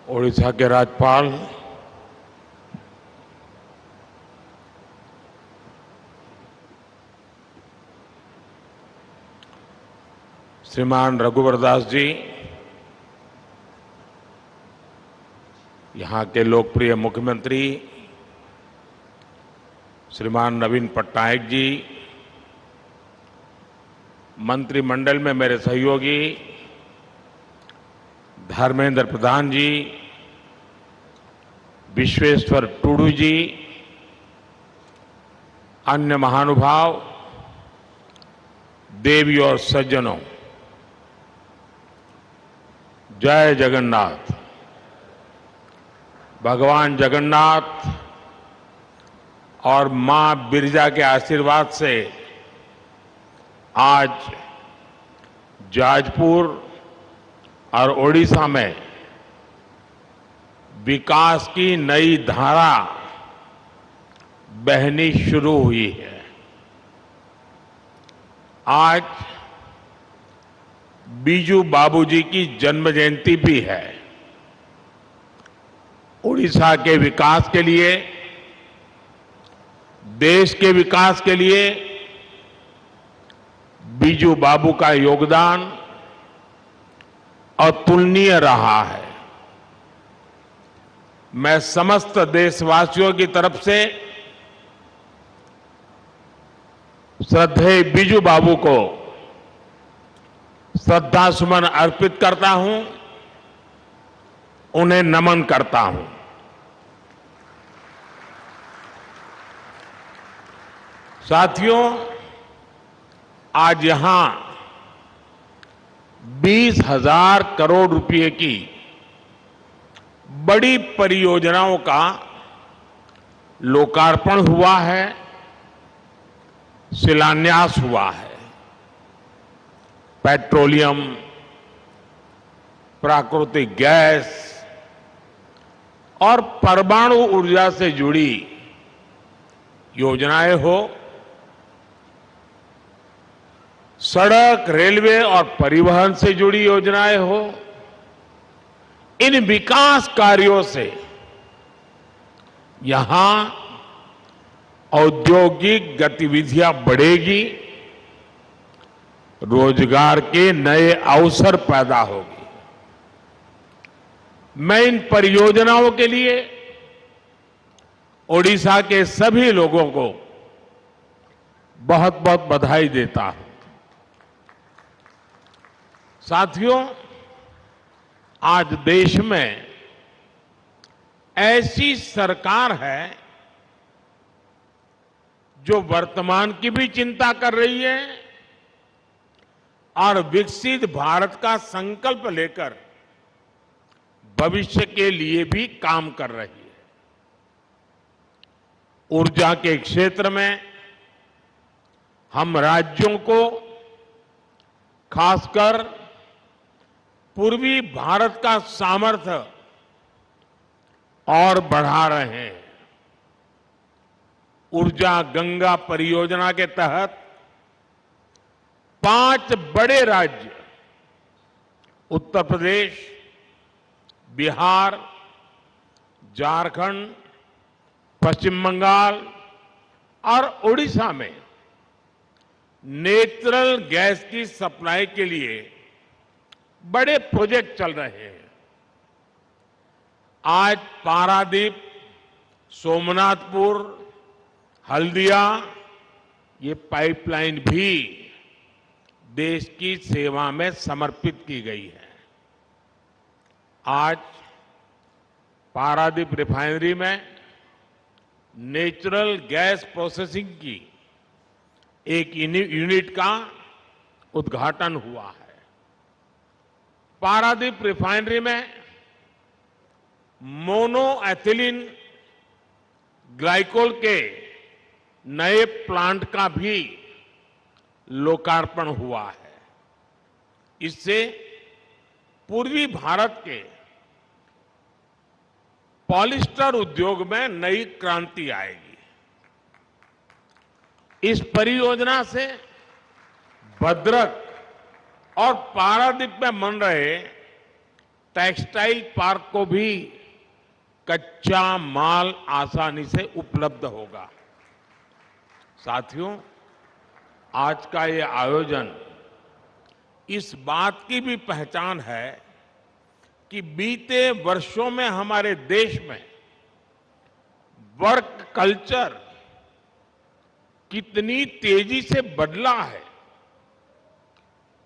ओडिशा के राज्यपाल श्रीमान रघुवर दास जी, यहाँ के लोकप्रिय मुख्यमंत्री श्रीमान नवीन पटनायक जी, मंत्रिमंडल में मेरे सहयोगी धर्मेंद्र प्रधान जी, विश्वेश्वर टूडू जी, अन्य महानुभाव, देवी और सज्जनों, जय जगन्नाथ। भगवान जगन्नाथ और मां बिरजा के आशीर्वाद से आज जाजपुर और ओडिशा में विकास की नई धारा बहनी शुरू हुई है। आज बीजू बाबूजी की जन्म जयंती भी है। ओडिशा के विकास के लिए, देश के विकास के लिए बीजू बाबू का योगदान अतुलनीय रहा है। मैं समस्त देशवासियों की तरफ से श्रद्धेय बीजू बाबू को श्रद्धा सुमन अर्पित करता हूं, उन्हें नमन करता हूं। साथियों, आज यहां 20,000 करोड़ रुपए की बड़ी परियोजनाओं का लोकार्पण हुआ है, शिलान्यास हुआ है। पेट्रोलियम, प्राकृतिक गैस और परमाणु ऊर्जा से जुड़ी योजनाएं हो, सड़क, रेलवे और परिवहन से जुड़ी योजनाएं हो, इन विकास कार्यों से यहां औद्योगिक गतिविधियां बढ़ेगी, रोजगार के नए अवसर पैदा होगी। मैं इन परियोजनाओं के लिए ओडिशा के सभी लोगों को बहुत बहुत बधाई देता हूं। साथियों, आज देश में ऐसी सरकार है जो वर्तमान की भी चिंता कर रही है और विकसित भारत का संकल्प लेकर भविष्य के लिए भी काम कर रही है। ऊर्जा के क्षेत्र में हम राज्यों को, खासकर पूर्वी भारत का सामर्थ्य और बढ़ा रहे हैं। ऊर्जा गंगा परियोजना के तहत 5 बड़े राज्य उत्तर प्रदेश, बिहार, झारखंड, पश्चिम बंगाल और ओडिशा में नेचुरल गैस की सप्लाई के लिए बड़े प्रोजेक्ट चल रहे हैं। आज पारादीप, सोमनाथपुर, हल्दिया, ये पाइपलाइन भी देश की सेवा में समर्पित की गई है। आज पारादीप रिफाइनरी में नेचुरल गैस प्रोसेसिंग की एक यूनिट का उद्घाटन हुआ है। पारादीप रिफाइनरी में मोनो एथिलीन ग्लाइकोल के नए प्लांट का भी लोकार्पण हुआ है। इससे पूर्वी भारत के पॉलिस्टर उद्योग में नई क्रांति आएगी। इस परियोजना से भद्रक और पारादीप में बन रहे टेक्सटाइल पार्क को भी कच्चा माल आसानी से उपलब्ध होगा। साथियों, आज का ये आयोजन इस बात की भी पहचान है कि बीते वर्षों में हमारे देश में वर्क कल्चर कितनी तेजी से बदला है।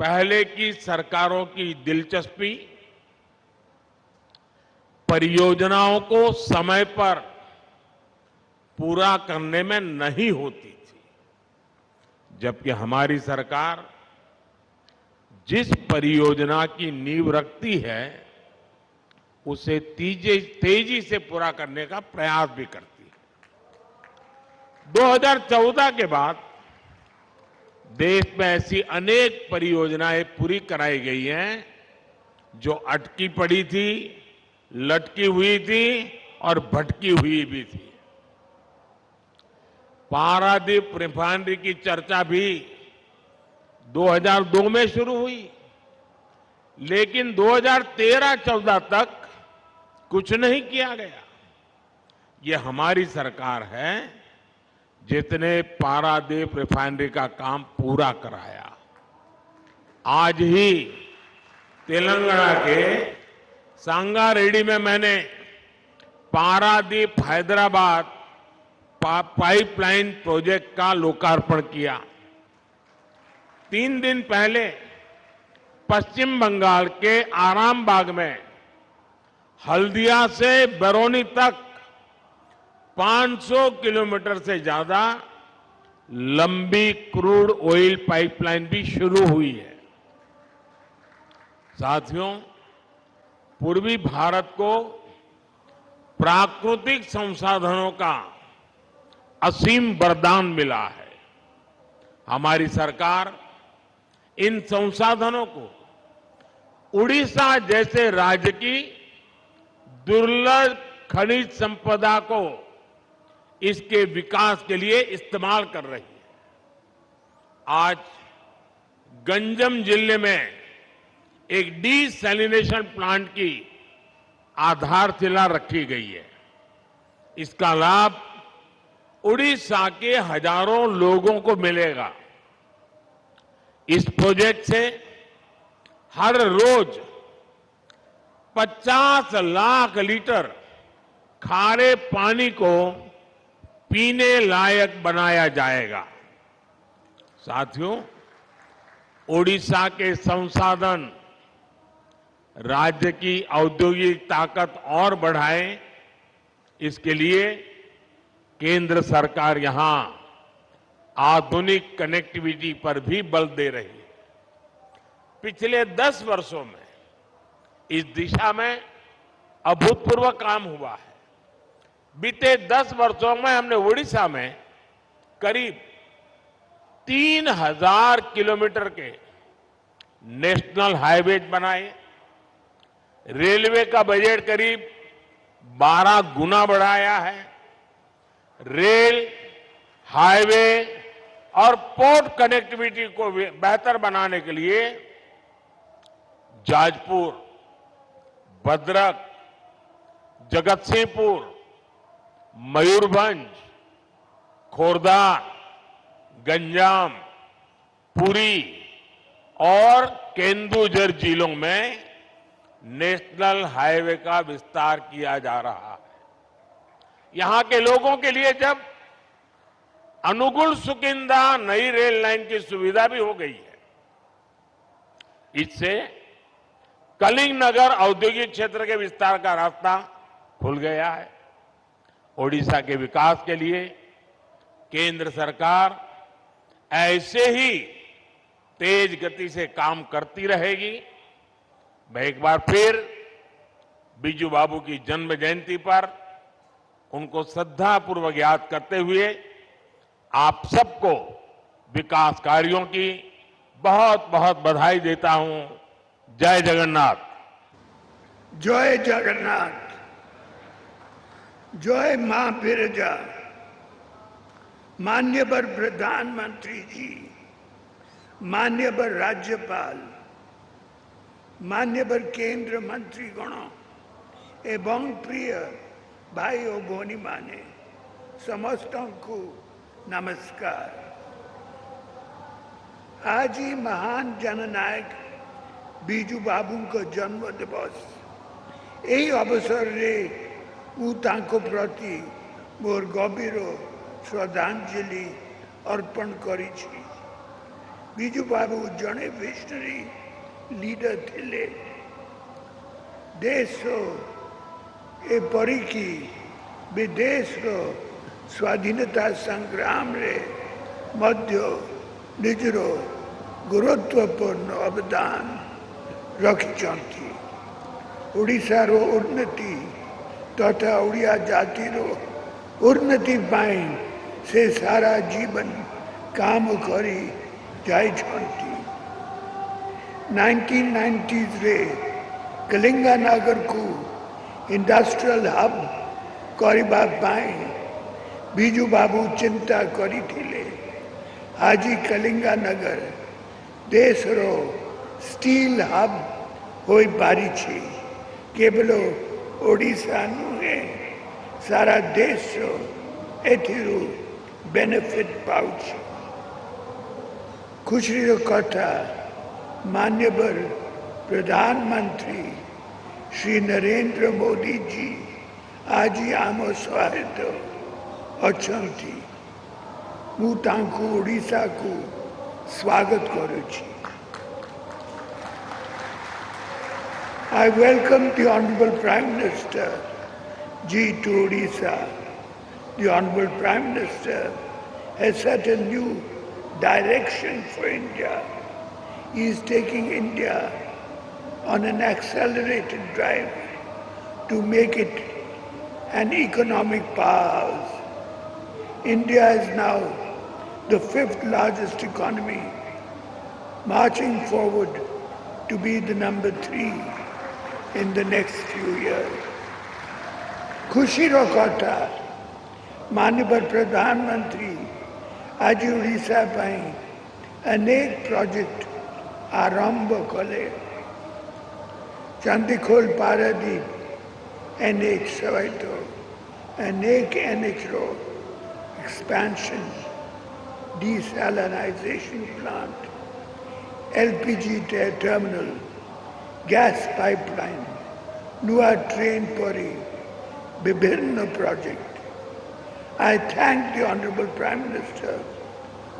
पहले की सरकारों की दिलचस्पी परियोजनाओं को समय पर पूरा करने में नहीं होती थी, जबकि हमारी सरकार जिस परियोजना की नींव रखती है उसे तेजी से पूरा करने का प्रयास भी करती है। 2014 के बाद देश में ऐसी अनेक परियोजनाएं पूरी कराई गई हैं जो अटकी पड़ी थी, लटकी हुई थी और भटकी हुई भी थी। पारादीप रिफाइनरी की चर्चा भी 2002 में शुरू हुई, लेकिन 2013-14 तक कुछ नहीं किया गया। ये हमारी सरकार है जिसने पारादीप रिफाइनरी का काम पूरा कराया। आज ही तेलंगाना के सांगारेड्डी में मैंने पारादीप हैदराबाद पाइपलाइन प्रोजेक्ट का लोकार्पण किया। 3 दिन पहले पश्चिम बंगाल के आरामबाग में हल्दिया से बरौनी तक 500 किलोमीटर से ज्यादा लंबी क्रूड ऑयल पाइपलाइन भी शुरू हुई है। साथियों, पूर्वी भारत को प्राकृतिक संसाधनों का असीम वरदान मिला है। हमारी सरकार इन संसाधनों को उड़ीसा जैसे राज्य की दुर्लभ खनिज संपदा को इसके विकास के लिए इस्तेमाल कर रही है। आज गंजम जिले में एक डीसैलिनेशन प्लांट की आधारशिला रखी गई है। इसका लाभ उड़ीसा के हजारों लोगों को मिलेगा। इस प्रोजेक्ट से हर रोज 50 लाख लीटर खारे पानी को पीने लायक बनाया जाएगा। साथियों, ओडिशा के संसाधन राज्य की औद्योगिक ताकत और बढ़ाएं, इसके लिए केंद्र सरकार यहां आधुनिक कनेक्टिविटी पर भी बल दे रही है। पिछले 10 वर्षों में इस दिशा में अभूतपूर्व काम हुआ है। बीते 10 वर्षों में हमने ओडिशा में करीब 3000 किलोमीटर के नेशनल हाईवे बनाए। रेलवे का बजट करीब 12 गुना बढ़ाया है। रेल, हाईवे और पोर्ट कनेक्टिविटी को बेहतर बनाने के लिए जाजपुर, भद्रक, जगतसिंहपुर, मयूरभंज, खोर्धा, गंजाम, पुरी और केंदुझर जिलों में नेशनल हाईवे का विस्तार किया जा रहा है। यहां के लोगों के लिए जब अनुगुण सुकिंदा नई रेल लाइन की सुविधा भी हो गई है, इससे कलिंग नगर औद्योगिक क्षेत्र के विस्तार का रास्ता खुल गया है। ओडिशा के विकास के लिए केंद्र सरकार ऐसे ही तेज गति से काम करती रहेगी। मैं एक बार फिर बीजू बाबू की जन्म जयंती पर उनको श्रद्धापूर्वक याद करते हुए आप सबको विकास कार्यों की बहुत बहुत बधाई देता हूं। जय जगन्नाथ। जय जगन्नाथ। जय मां बिरजा। माननीय प्रधानमंत्री जी, माननीय राज्यपाल, मान्यवर केंद्र मंत्री गण एवं प्रिय भाई और भौणी माने समस्त को नमस्कार। आज ही महान जननायक बीजू बाबू का जन्म दिवस। यही अवसर रे प्रति मोर गभीर श्रद्धांजलि अर्पण करी। बीजू बाबू जड़े विजनरी लीडर थिले। देश एपरिकी विदेश स्वाधीनता संग्राम रे मध्य निजर गुरुत्वपूर्ण अवदान रखिछंती। ओडिशार उन्नति तथा ओडिया जातिर उन्नति पाई से सारा जीवन काम करी जाइछंती। 1990s रे कलिंगनगर को इंडस्ट्रियल हब करबा पाई बीजू बाबू चिंता करी थिले। आज कलिंगनगर देश रो स्टील हब होई पारी छी। केवल ओडिशा नुहे सारा देश एथिरू बेनिफिट पाउछ। खुशी रो कथा मान्यवर प्रधानमंत्री श्री नरेंद्र मोदी जी आज आम सहित अछंती। मु तांको ओडिशा को स्वागत करुछि। I welcome the Honorable Prime Minister Ji to Odisha. The Honorable Prime Minister has set a new direction for India. He is taking India on an accelerated drive to make it an economic powerhouse. India is now the 5th largest economy, marching forward to be the number 3 in the next few years. खुशी रो कथा माननीय प्रधानमंत्री आज ओडिशा पाई अनेक project आरंभ कले। चंदीखोल Paradip NH सहित अनेक NH रो expansion, desalinization plant, LPG terminal, gas pipeline, नुआ train परी विभिन्न project. I thank the Honorable Prime Minister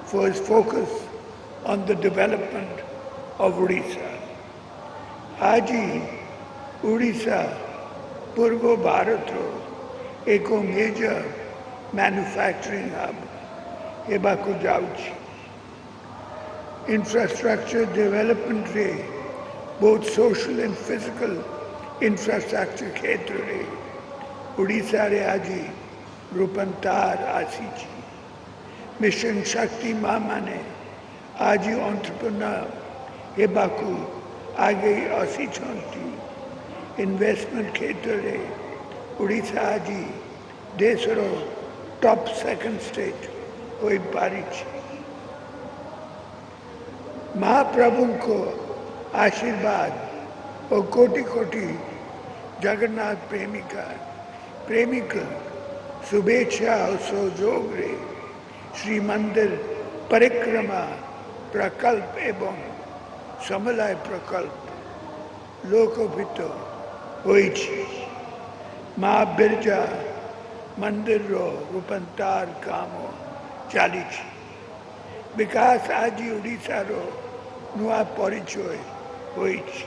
for his focus on the development of Odisha. आज ओडिशा पूर्व भारत रो एक मेजर मैन्युफैक्चरिंग हब हेबाकु जाउछि। इंफ्रास्ट्रक्चर डेवलपमेंट रे both social and physical infrastructure क्षेत्र रे ओडिशा रे आज रूपांतर आसी। मिशन शक्ति मां माने आज एंटरप्रेन्योर हेबाकु आगे आसी छंती। इन्वेस्टमेंट क्षेत्र रे ओडिशा आज देश रो टॉप 2nd स्टेट होई पारी छी। महाप्रभु को आशीर्वाद और कोटि कोटि जगन्नाथ प्रेमिक शुभेच्छा और सहयोग रे श्री मंदिर परिक्रमा प्रकल्प एवं समलय प्रकल्प लोकोपित होई छी। माँ बिरजा मंदिर रो रूपांतर कामो चाली छी। विकास आज ओडिशा रो नुआ परिचय होई छी।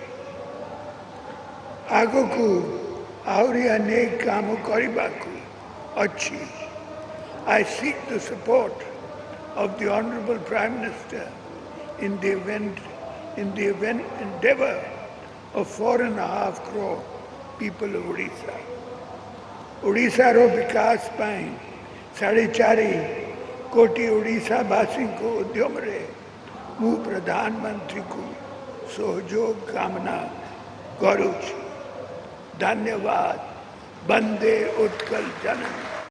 आगो को आहरी अनेक काम करिबाकू अच्छी। I seek the support of the Honorable Prime Minister in the endeavor of 4.5 crore people of Odisha. Odisha रो विकास पाई 4.5 कोटी ओडिशा वासी को उद्यम रे मु प्रधानमंत्री को सहयोग कामना करूँ। धन्यवाद। वंदे उत्कल जननी।